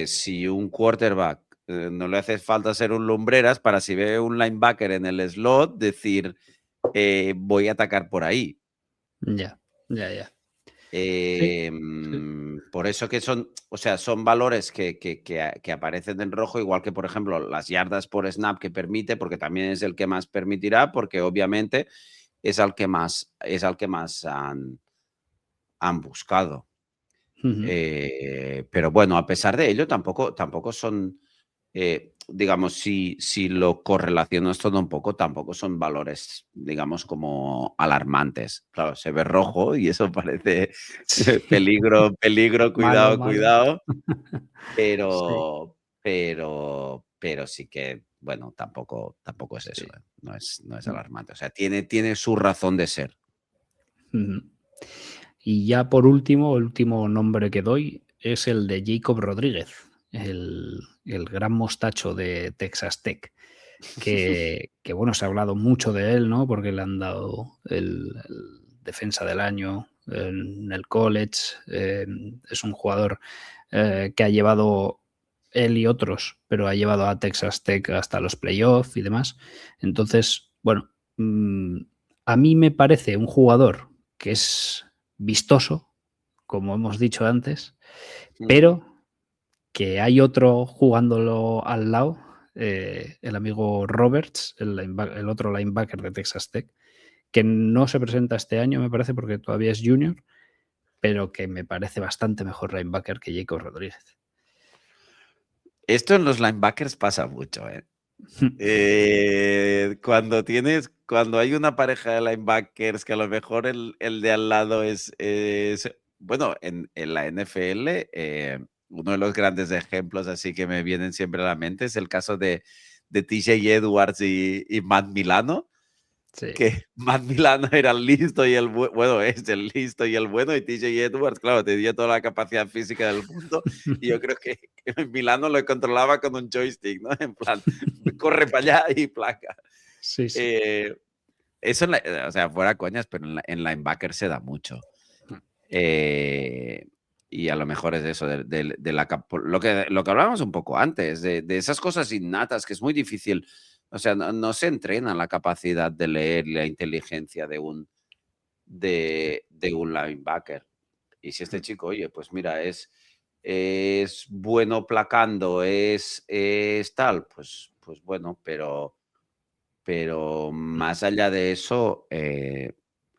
[SPEAKER 3] si un quarterback no le hace falta ser un lumbreras para si ve un linebacker en el slot, decir, voy a atacar por ahí.
[SPEAKER 2] Ya, ya, ya. Sí, sí.
[SPEAKER 3] Por eso que son, o sea, son valores que aparecen en rojo, igual que, por ejemplo, las yardas por snap que permite, porque también es el que más permitirá, porque obviamente es al que más han buscado.
[SPEAKER 2] Ujú.
[SPEAKER 3] Pero bueno, a pesar de ello, tampoco son, digamos, si lo correlacionas todo un poco, tampoco son valores, digamos, como alarmantes. Claro, se ve rojo y eso parece
[SPEAKER 2] Sí.
[SPEAKER 3] peligro, peligro,
[SPEAKER 2] Malo,
[SPEAKER 3] cuidado,
[SPEAKER 2] malo.
[SPEAKER 3] cuidado,
[SPEAKER 2] Sí,
[SPEAKER 3] pero sí que, bueno, tampoco es eso,
[SPEAKER 2] sí.
[SPEAKER 3] no es
[SPEAKER 2] Mm.
[SPEAKER 3] alarmante. O sea, tiene su razón de ser.
[SPEAKER 2] Ujú. Y ya por último, el último nombre que doy es el de Jacob Rodríguez, el gran mostacho de Texas Tech, que, bueno, se ha hablado mucho de él, ¿no? Porque le han dado el defensa del año en el college. Es un jugador que ha llevado él y otros, pero ha llevado a Texas Tech hasta los playoffs y demás. Entonces, bueno, a mí me parece un jugador que es vistoso, como hemos dicho antes,
[SPEAKER 3] Mm.
[SPEAKER 2] pero que hay otro jugándolo al lado, el amigo Roberts, el otro linebacker de Texas Tech, que no se presenta este año, me parece, porque todavía es junior, pero que me parece bastante mejor linebacker que Jacob Rodríguez.
[SPEAKER 3] Esto en los linebackers pasa mucho, ¿eh? Cuando hay una pareja de linebackers que a lo mejor el de al lado bueno, en la NFL, uno de los grandes ejemplos así que me vienen siempre a la mente es el caso de TJ Edwards y Matt Milano,
[SPEAKER 2] Sí.
[SPEAKER 3] que Matt Milano era el listo y bueno, es el listo y el bueno, y TJ Edwards, claro, tenía toda la capacidad física del mundo, y yo creo que Milano lo controlaba con un joystick, ¿no? En plan, corre para allá y placa.
[SPEAKER 2] Sí, sí.
[SPEAKER 3] Eh, Eso, o sea, fuera coñas, pero en linebacker se da mucho. Eh, y a lo mejor es eso, lo que hablábamos un poco antes, de esas cosas innatas que es muy difícil, o sea, no se entrena la capacidad de leer y la inteligencia de un linebacker. Y si este chico, oye, pues mira, es bueno placando, es tal, pues bueno, pero más allá de eso,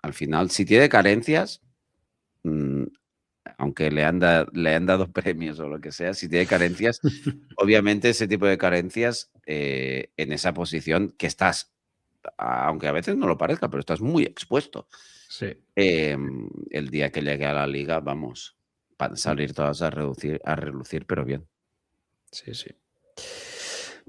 [SPEAKER 3] al final, si tiene carencias, mm, aunque le han dado premios o lo que sea, si tiene carencias, obviamente ese tipo de carencias en esa posición que estás, aunque a veces no lo parezca, pero estás muy expuesto.
[SPEAKER 2] Sí.
[SPEAKER 3] El día que llegue a la liga, vamos, van a salir todas a relucir, pero bien.
[SPEAKER 2] Sí, sí.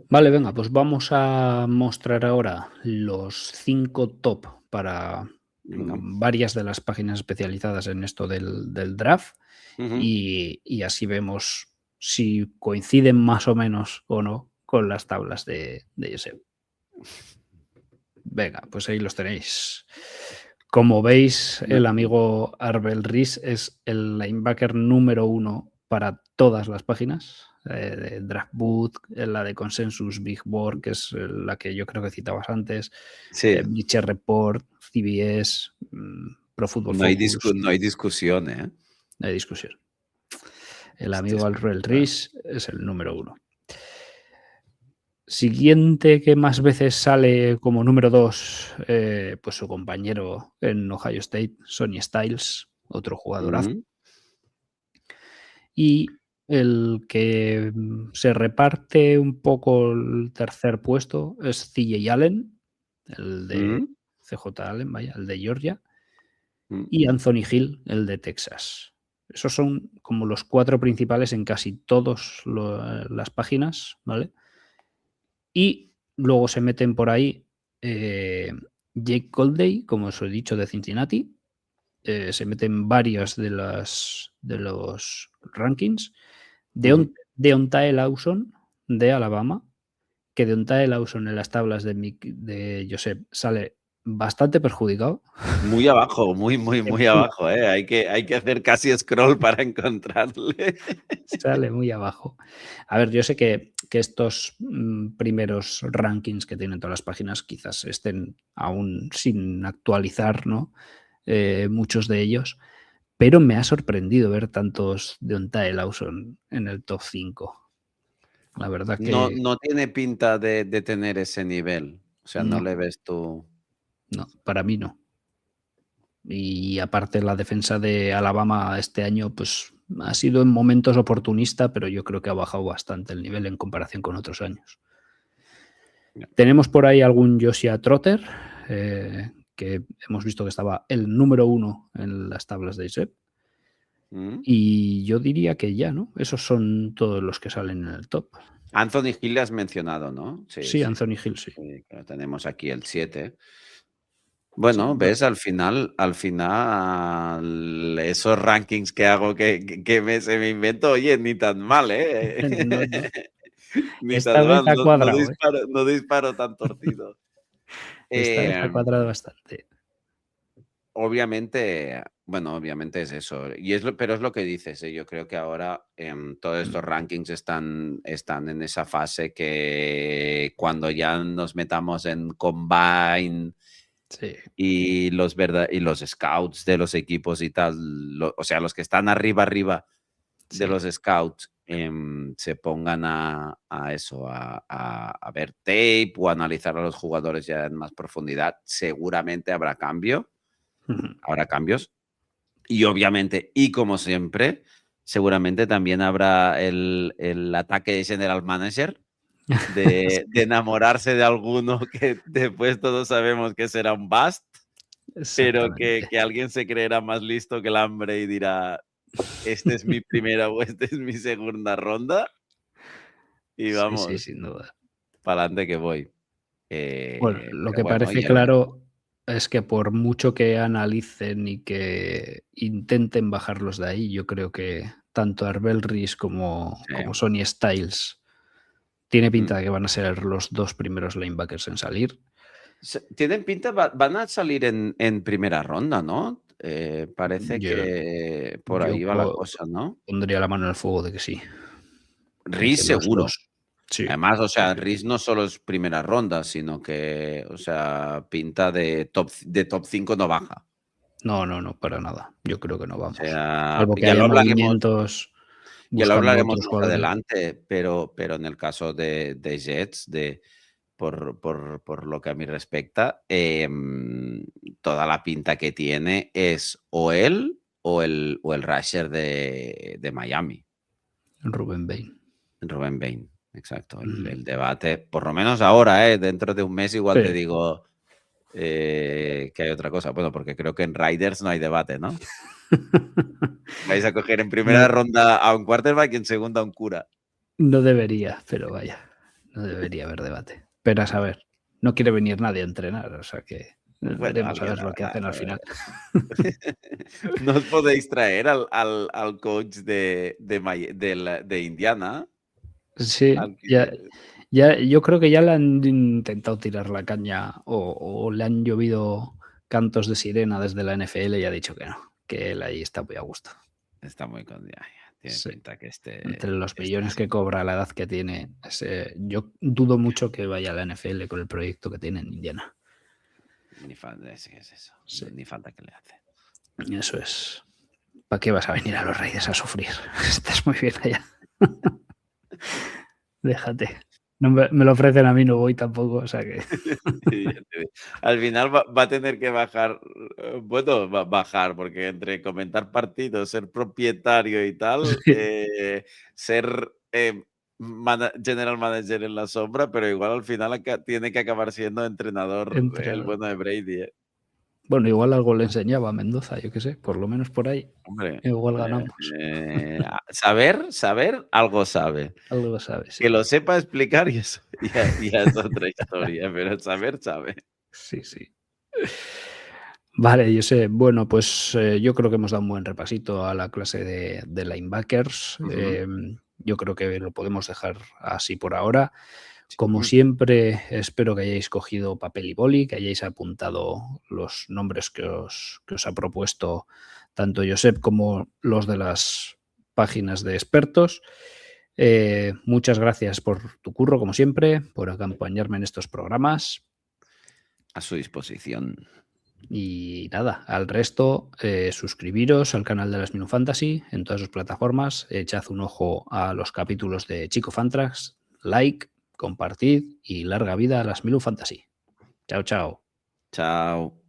[SPEAKER 2] Vale, venga, pues vamos a mostrar ahora los 5 top para
[SPEAKER 3] Venga.
[SPEAKER 2] varias de las páginas especializadas en esto del draft
[SPEAKER 3] Ujú.
[SPEAKER 2] y así vemos si coinciden más o menos o no con las tablas de Josep. Venga, pues ahí los tenéis. Como veis, el amigo Arbel Ries es el linebacker número 1 para todas las páginas, de Draft Boot, la de Consensus Big Board, que es la que yo creo que citabas antes,
[SPEAKER 3] Sí,
[SPEAKER 2] Bleacher Report, CBS, Pro Football
[SPEAKER 3] no hay,
[SPEAKER 2] Focus,
[SPEAKER 3] no hay discusión, ¿eh?
[SPEAKER 2] no hay discusión. El
[SPEAKER 3] Este
[SPEAKER 2] amigo
[SPEAKER 3] es
[SPEAKER 2] Arbel
[SPEAKER 3] espectacular.
[SPEAKER 2] Ries es el número 1. Siguiente que más veces sale como número 2, pues su compañero en Ohio State, Sonny Styles, otro jugadorazo.
[SPEAKER 3] Ujú.
[SPEAKER 2] Y El que se reparte un poco el tercer puesto es CJ Allen, el de
[SPEAKER 3] Mm,
[SPEAKER 2] CJ Allen, vaya, el de Georgia,
[SPEAKER 3] mm,
[SPEAKER 2] y Anthony Hill, el de Texas. Esos son como los 4 principales en casi todas las páginas, ¿vale? Y luego se meten por ahí Jake Goldday, como os he dicho, de Cincinnati. Se meten varias de los rankings.
[SPEAKER 3] ujú.
[SPEAKER 2] Deontae Lawson, de Alabama, que Deontae Lawson en las tablas de Josep sale bastante perjudicado.
[SPEAKER 3] Muy abajo, muy
[SPEAKER 2] Muy
[SPEAKER 3] abajo, ¿eh? Hay que hacer casi scroll para encontrarle.
[SPEAKER 2] Sale muy abajo. A ver, yo sé que estos primeros rankings que tienen todas las páginas quizás estén aún sin actualizar, ¿no? Muchos de ellos, pero me ha sorprendido ver tantos Deontae Lawson en el top 5. La verdad
[SPEAKER 3] No,
[SPEAKER 2] que
[SPEAKER 3] no tiene pinta de tener ese nivel. O sea, no
[SPEAKER 2] no,
[SPEAKER 3] le ves tú.
[SPEAKER 2] no, para mí no. Y aparte la defensa de Alabama este año, pues ha sido en momentos oportunista, pero yo creo que ha bajado bastante el nivel en comparación con otros años.
[SPEAKER 3] No.
[SPEAKER 2] Tenemos por ahí algún Joshua Trotter, que hemos visto que estaba el número 1 en las tablas de ISEP.
[SPEAKER 3] ¿Mm?
[SPEAKER 2] Y yo diría que ya, ¿no? Esos son todos los que salen en el top.
[SPEAKER 3] Anthony Hill le has mencionado, ¿no? Sí,
[SPEAKER 2] Sí,
[SPEAKER 3] sí.
[SPEAKER 2] Anthony Hill, sí.
[SPEAKER 3] Sí, que lo tenemos aquí el 7.
[SPEAKER 2] Sí,
[SPEAKER 3] Bueno, ves, al final, esos rankings que hago que se me invento, oye, ni tan mal, ¿eh?
[SPEAKER 2] no, no.
[SPEAKER 3] Ni tan
[SPEAKER 2] Esta vez
[SPEAKER 3] mal,
[SPEAKER 2] ha
[SPEAKER 3] no
[SPEAKER 2] cuadrado, ¿eh?
[SPEAKER 3] disparo, no disparo tan torcido.
[SPEAKER 2] Esta vez ha
[SPEAKER 3] Em,
[SPEAKER 2] cuadrado bastante.
[SPEAKER 3] Obviamente, bueno, obviamente es eso. Pero es lo que dices, yo creo que ahora todos
[SPEAKER 2] Mm,
[SPEAKER 3] estos rankings están en esa fase que cuando ya nos metamos en Combine
[SPEAKER 2] sí.
[SPEAKER 3] y los scouts de los equipos y tal, o sea, los que están arriba de
[SPEAKER 2] Sí.
[SPEAKER 3] los scouts se pongan a eso, a ver tape o analizar a los jugadores ya en más profundidad, seguramente
[SPEAKER 2] Ujú.
[SPEAKER 3] habrá cambios. Y obviamente, y como siempre, seguramente también habrá el ataque de general manager de
[SPEAKER 2] Sí,
[SPEAKER 3] enamorarse de alguno que después todos sabemos que será un bust, pero que
[SPEAKER 2] exactamente.
[SPEAKER 3] alguien se creerá más listo que el hambre y dirá: "Este es mi primera o este es mi segunda ronda", y
[SPEAKER 2] Sí, sí,
[SPEAKER 3] vamos,
[SPEAKER 2] sin duda.
[SPEAKER 3] pa'lante que voy.
[SPEAKER 2] Bueno, lo
[SPEAKER 3] Pero
[SPEAKER 2] que
[SPEAKER 3] bueno,
[SPEAKER 2] parece
[SPEAKER 3] ya veremos.
[SPEAKER 2] claro es que por mucho que analicen y que intenten bajarlos de ahí, yo creo que tanto Arbel Ris como
[SPEAKER 3] Sí.
[SPEAKER 2] Sonny Styles tiene
[SPEAKER 3] Mm.
[SPEAKER 2] pinta de que van a ser los 2 primeros linebackers en salir.
[SPEAKER 3] Tienen pinta, van a salir en primera ronda, ¿no? Parece
[SPEAKER 2] Yo
[SPEAKER 3] que por
[SPEAKER 2] yo
[SPEAKER 3] ahí va la cosa, ¿no?
[SPEAKER 2] pondría la mano en el fuego de que sí, de que
[SPEAKER 3] Riz
[SPEAKER 2] los
[SPEAKER 3] seguro.
[SPEAKER 2] 2. Sí,
[SPEAKER 3] Además, o
[SPEAKER 2] sí,
[SPEAKER 3] sea,
[SPEAKER 2] sí, sí.
[SPEAKER 3] Riz no solo es primera ronda, sino que, o sea, pinta de top 5 no baja.
[SPEAKER 2] No, no, no, para nada. Yo creo que no
[SPEAKER 3] O
[SPEAKER 2] vamos.
[SPEAKER 3] sea,
[SPEAKER 2] Salvo que haya movimientos
[SPEAKER 3] ya lo
[SPEAKER 2] buscando
[SPEAKER 3] hablaremos
[SPEAKER 2] otros
[SPEAKER 3] más
[SPEAKER 2] jugadores.
[SPEAKER 3] adelante, pero en el caso de Jets, por lo que a mí respecta, toda la pinta que tiene es o él o el rusher de Miami,
[SPEAKER 2] Rubén Bain.
[SPEAKER 3] Ruben Bain. Exacto, el,
[SPEAKER 2] Ujú.
[SPEAKER 3] el debate, por lo menos ahora, dentro de un mes igual te
[SPEAKER 2] Sí.
[SPEAKER 3] digo que hay otra cosa. Bueno, porque creo que en Riders no hay debate, ¿no? Vais a coger en
[SPEAKER 2] No,
[SPEAKER 3] primera ronda a un quarterback y en segunda a un cura.
[SPEAKER 2] no debería, pero vaya, no debería haber debate. Pero a saber, no quiere venir nadie a entrenar, o sea que
[SPEAKER 3] Bueno,
[SPEAKER 2] veremos a
[SPEAKER 3] alguien
[SPEAKER 2] ver lo que
[SPEAKER 3] habrá.
[SPEAKER 2] hacen al final.
[SPEAKER 3] No os podéis traer al coach de Indiana.
[SPEAKER 2] Sí,
[SPEAKER 3] Al
[SPEAKER 2] ya,
[SPEAKER 3] que-
[SPEAKER 2] ya, yo creo que ya le han intentado tirar la caña o le han llovido cantos de sirena desde la NFL y ha dicho que no, que él ahí está muy a gusto.
[SPEAKER 3] Está muy con. Ya, tiene
[SPEAKER 2] Sí.
[SPEAKER 3] pinta que
[SPEAKER 2] Entre los
[SPEAKER 3] este
[SPEAKER 2] millones
[SPEAKER 3] sí.
[SPEAKER 2] que cobra, la edad que tiene, yo dudo mucho que vaya a la NFL con el proyecto que tiene en Indiana.
[SPEAKER 3] Ni falta, ¿qué es eso?
[SPEAKER 2] Sí,
[SPEAKER 3] Ni falta que le hace.
[SPEAKER 2] eso es. ¿Para qué vas a venir a los Raiders a sufrir? Estás muy bien allá. Déjate. No me lo ofrecen a mí, no voy tampoco, o sea que
[SPEAKER 3] Sí, ya te digo. Al final va a tener que bajar, bueno, bajar, porque entre comentar partidos, ser propietario y tal,
[SPEAKER 2] sí,
[SPEAKER 3] ser, general manager en la sombra, pero igual al final tiene que acabar siendo entrenador el
[SPEAKER 2] entrenador.
[SPEAKER 3] bueno de Brady, ¿eh?
[SPEAKER 2] Bueno, igual algo le enseñaba a Mendoza, yo qué sé, por lo menos por ahí,
[SPEAKER 3] Hombre,
[SPEAKER 2] igual ganamos.
[SPEAKER 3] saber, algo sabe.
[SPEAKER 2] Algo sabe, sí.
[SPEAKER 3] Que lo sepa explicar ya es otra historia, pero saber, sabe.
[SPEAKER 2] Sí, sí. Vale, yo sé. Bueno, pues yo creo que hemos dado un buen repasito a la clase de linebackers.
[SPEAKER 3] Ujú.
[SPEAKER 2] Yo creo que lo podemos dejar así por ahora. Como
[SPEAKER 3] Sí.
[SPEAKER 2] siempre, espero que hayáis cogido papel y boli, que hayáis apuntado los nombres que os ha propuesto tanto Josep como los de las páginas de expertos. Muchas gracias por tu curro, como siempre, por acompañarme en estos programas.
[SPEAKER 3] A su disposición.
[SPEAKER 2] Y nada, al resto, suscribiros al canal de las Minu Fantasy en todas sus plataformas, echad un ojo a los capítulos de Chico Fantrax, like, compartid y larga vida a las Minu Fantasy. Chao, chao.
[SPEAKER 3] Chao.